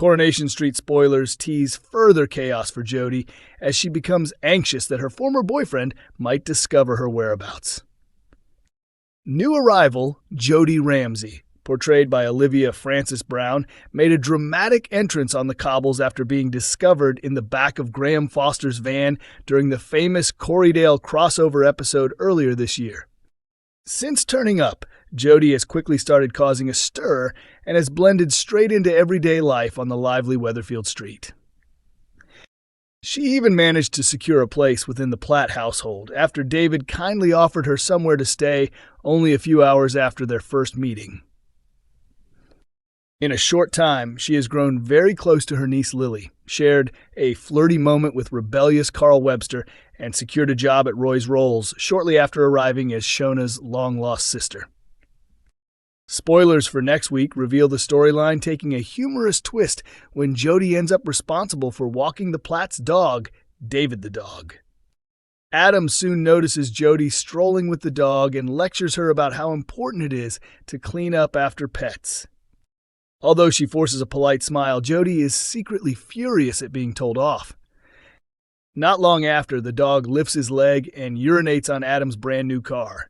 Coronation Street spoilers tease further chaos for Jodie as she becomes anxious that her former boyfriend might discover her whereabouts. New arrival Jodie Ramsay, portrayed by Olivia Frances Brown, made a dramatic entrance on the cobbles after being discovered in the back of Graham Foster's van during the famous Corrie crossover episode earlier this year. Since turning up, Jodie has quickly started causing a stir and has blended straight into everyday life on the lively Weatherfield street. She even managed to secure a place within the Platts household after David kindly offered her somewhere to stay only a few hours after their first meeting. In a short time, she has grown very close to her niece Lily, shared a flirty moment with rebellious Carl Webster, and secured a job at Roy's Rolls shortly after arriving as Shona's long-lost sister. Spoilers for next week reveal the storyline taking a humorous twist when Jodie ends up responsible for walking the Platts' dog, David the dog. Adam soon notices Jodie strolling with the dog and lectures her about how important it is to clean up after pets. Although she forces a polite smile, Jodie is secretly furious at being told off. Not long after, the dog lifts his leg and urinates on Adam's brand new car.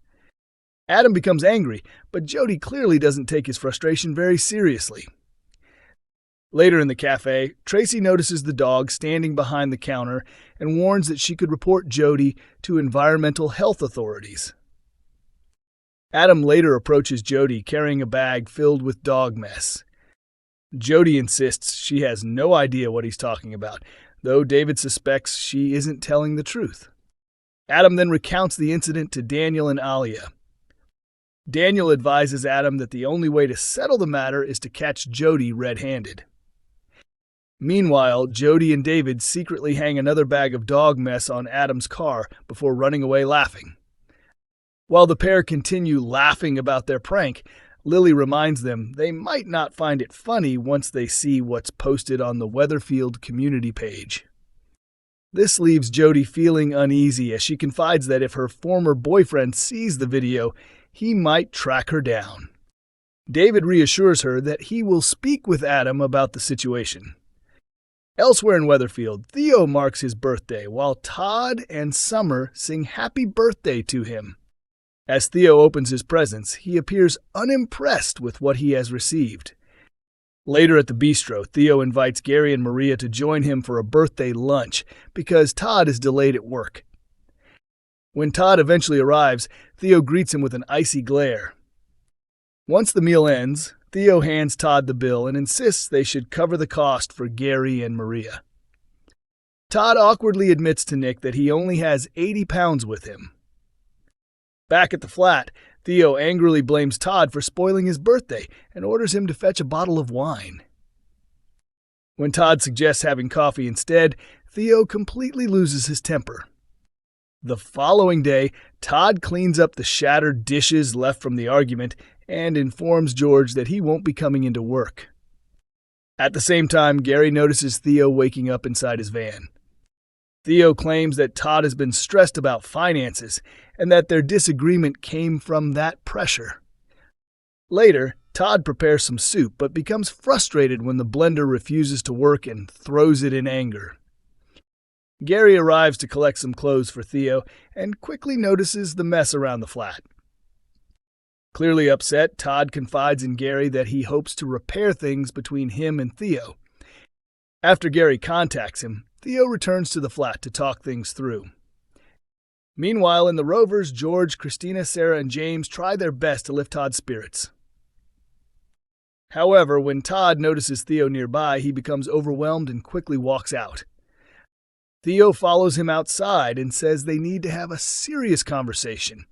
Adam becomes angry, but Jodie clearly doesn't take his frustration very seriously. Later in the cafe, Tracy notices the dog standing behind the counter and warns that she could report Jodie to environmental health authorities. Adam later approaches Jodie carrying a bag filled with dog mess. Jodie insists she has no idea what he's talking about, though David suspects she isn't telling the truth. Adam then recounts the incident to Daniel and Alia. Daniel advises Adam that the only way to settle the matter is to catch Jodie red-handed. Meanwhile, Jodie and David secretly hang another bag of dog mess on Adam's car before running away laughing. While the pair continue laughing about their prank, Lily reminds them they might not find it funny once they see what's posted on the Weatherfield community page. This leaves Jodie feeling uneasy as she confides that if her former boyfriend sees the video, he might track her down. David reassures her that he will speak with Adam about the situation. Elsewhere in Weatherfield, Theo marks his birthday while Todd and Summer sing happy birthday to him. As Theo opens his presents, he appears unimpressed with what he has received. Later at the bistro, Theo invites Gary and Maria to join him for a birthday lunch because Todd is delayed at work. When Todd eventually arrives, Theo greets him with an icy glare. Once the meal ends, Theo hands Todd the bill and insists they should cover the cost for Gary and Maria. Todd awkwardly admits to Nick that he only has 80 pounds with him. Back at the flat, Theo angrily blames Todd for spoiling his birthday and orders him to fetch a bottle of wine. When Todd suggests having coffee instead, Theo completely loses his temper. The following day, Todd cleans up the shattered dishes left from the argument and informs George that he won't be coming into work. At the same time, Gary notices Theo waking up inside his van. Theo claims that Todd has been stressed about finances and that their disagreement came from that pressure. Later, Todd prepares some soup but becomes frustrated when the blender refuses to work and throws it in anger. Gary arrives to collect some clothes for Theo and quickly notices the mess around the flat. Clearly upset, Todd confides in Gary that he hopes to repair things between him and Theo. After Gary contacts him, Theo returns to the flat to talk things through. Meanwhile, in the Rovers, George, Christina, Sarah, and James try their best to lift Todd's spirits. However, when Todd notices Theo nearby, he becomes overwhelmed and quickly walks out. Theo follows him outside and says they need to have a serious conversation.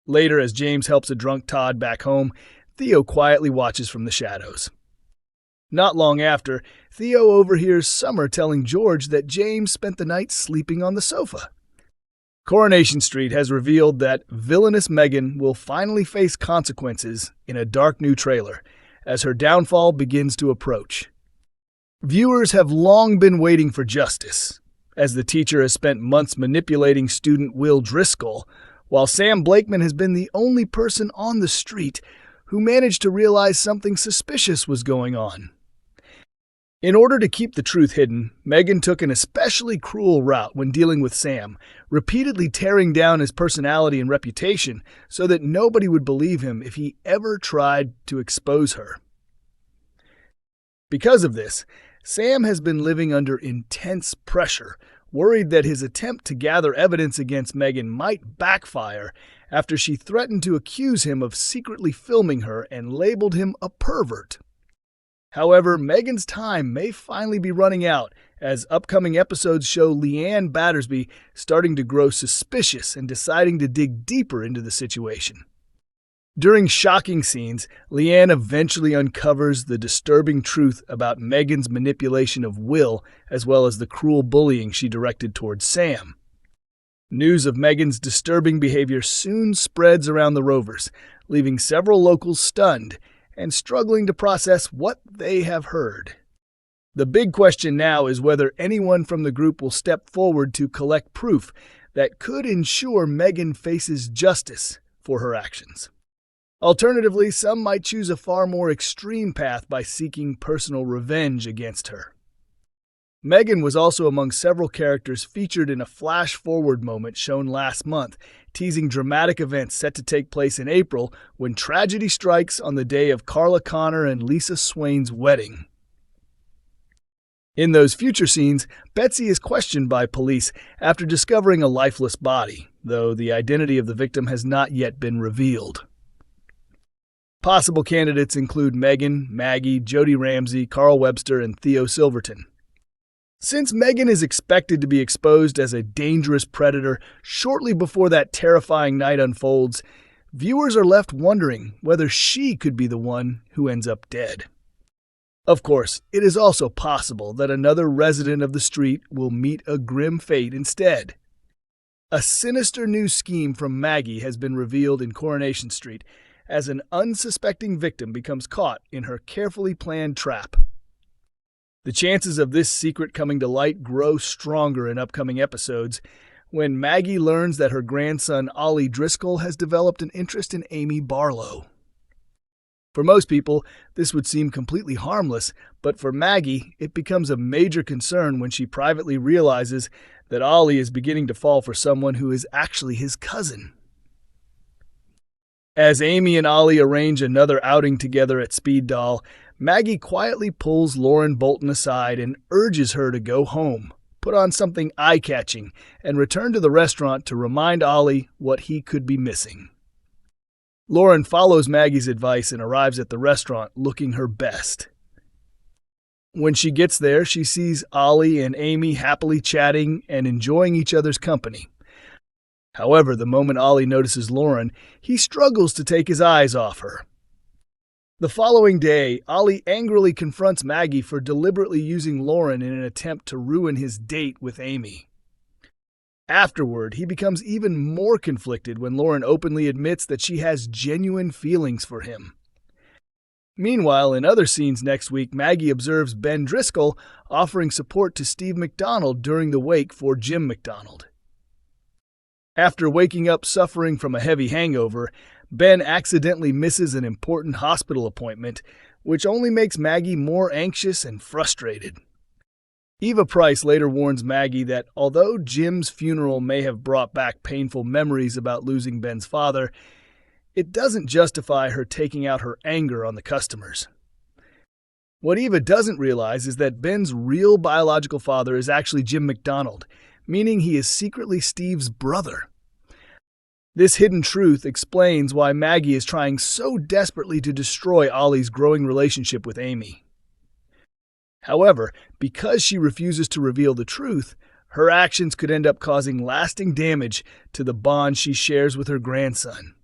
Later, as James helps a drunk Todd back home, Theo quietly watches from the shadows. Not long after, Theo overhears Summer telling George that James spent the night sleeping on the sofa. Coronation Street has revealed that villainous Megan will finally face consequences in a dark new trailer as her downfall begins to approach. Viewers have long been waiting for justice, as the teacher has spent months manipulating student Will Driscoll, while Sam Blakeman has been the only person on the street who managed to realize something suspicious was going on. In order to keep the truth hidden, Megan took an especially cruel route when dealing with Sam, repeatedly tearing down his personality and reputation so that nobody would believe him if he ever tried to expose her. Because of this, Sam has been living under intense pressure, worried that his attempt to gather evidence against Megan might backfire after she threatened to accuse him of secretly filming her and labeled him a pervert. However, Megan's time may finally be running out as upcoming episodes show Leanne Battersby starting to grow suspicious and deciding to dig deeper into the situation. During shocking scenes, Leanne eventually uncovers the disturbing truth about Megan's manipulation of Will as well as the cruel bullying she directed towards Sam. News of Megan's disturbing behavior soon spreads around the Rovers, leaving several locals stunned and struggling to process what they have heard. The big question now is whether anyone from the group will step forward to collect proof that could ensure Megan faces justice for her actions. Alternatively, some might choose a far more extreme path by seeking personal revenge against her. Megan was also among several characters featured in a flash-forward moment shown last month, teasing dramatic events set to take place in April when tragedy strikes on the day of Carla Connor and Lisa Swain's wedding. In those future scenes, Betsy is questioned by police after discovering a lifeless body, though the identity of the victim has not yet been revealed. Possible candidates include Megan, Maggie, Jodie Ramsay, Carl Webster, and Theo Silverton. Since Megan is expected to be exposed as a dangerous predator shortly before that terrifying night unfolds, viewers are left wondering whether she could be the one who ends up dead. Of course, it is also possible that another resident of the street will meet a grim fate instead. A sinister new scheme from Maggie has been revealed in Coronation Street as an unsuspecting victim becomes caught in her carefully planned trap. The chances of this secret coming to light grow stronger in upcoming episodes when Maggie learns that her grandson Ollie Driscoll has developed an interest in Amy Barlow. For most people, this would seem completely harmless, but for Maggie, it becomes a major concern when she privately realizes that Ollie is beginning to fall for someone who is actually his cousin. As Amy and Ollie arrange another outing together at Speed Doll, Maggie quietly pulls Louren Bolton aside and urges her to go home, put on something eye-catching, and return to the restaurant to remind Ollie what he could be missing. Louren follows Maggie's advice and arrives at the restaurant looking her best. When she gets there, she sees Ollie and Amy happily chatting and enjoying each other's company. However, the moment Ollie notices Louren, he struggles to take his eyes off her. The following day, Ollie angrily confronts Maggie for deliberately using Louren in an attempt to ruin his date with Amy. Afterward, he becomes even more conflicted when Louren openly admits that she has genuine feelings for him. Meanwhile, in other scenes next week, Maggie observes Ben Driscoll offering support to Steve McDonald during the wake for Jim McDonald. After waking up suffering from a heavy hangover, Ben accidentally misses an important hospital appointment, which only makes Maggie more anxious and frustrated. Eva Price later warns Maggie that although Jim's funeral may have brought back painful memories about losing Ben's father, it doesn't justify her taking out her anger on the customers. What Eva doesn't realize is that Ben's real biological father is actually Jim McDonald, meaning he is secretly Steve's brother. This hidden truth explains why Maggie is trying so desperately to destroy Ollie's growing relationship with Amy. However, because she refuses to reveal the truth, her actions could end up causing lasting damage to the bond she shares with her grandson.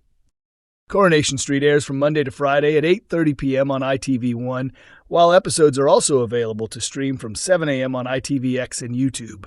Coronation Street airs from Monday to Friday at 8:30 p.m. on ITV1, while episodes are also available to stream from 7 a.m. on ITVX and YouTube.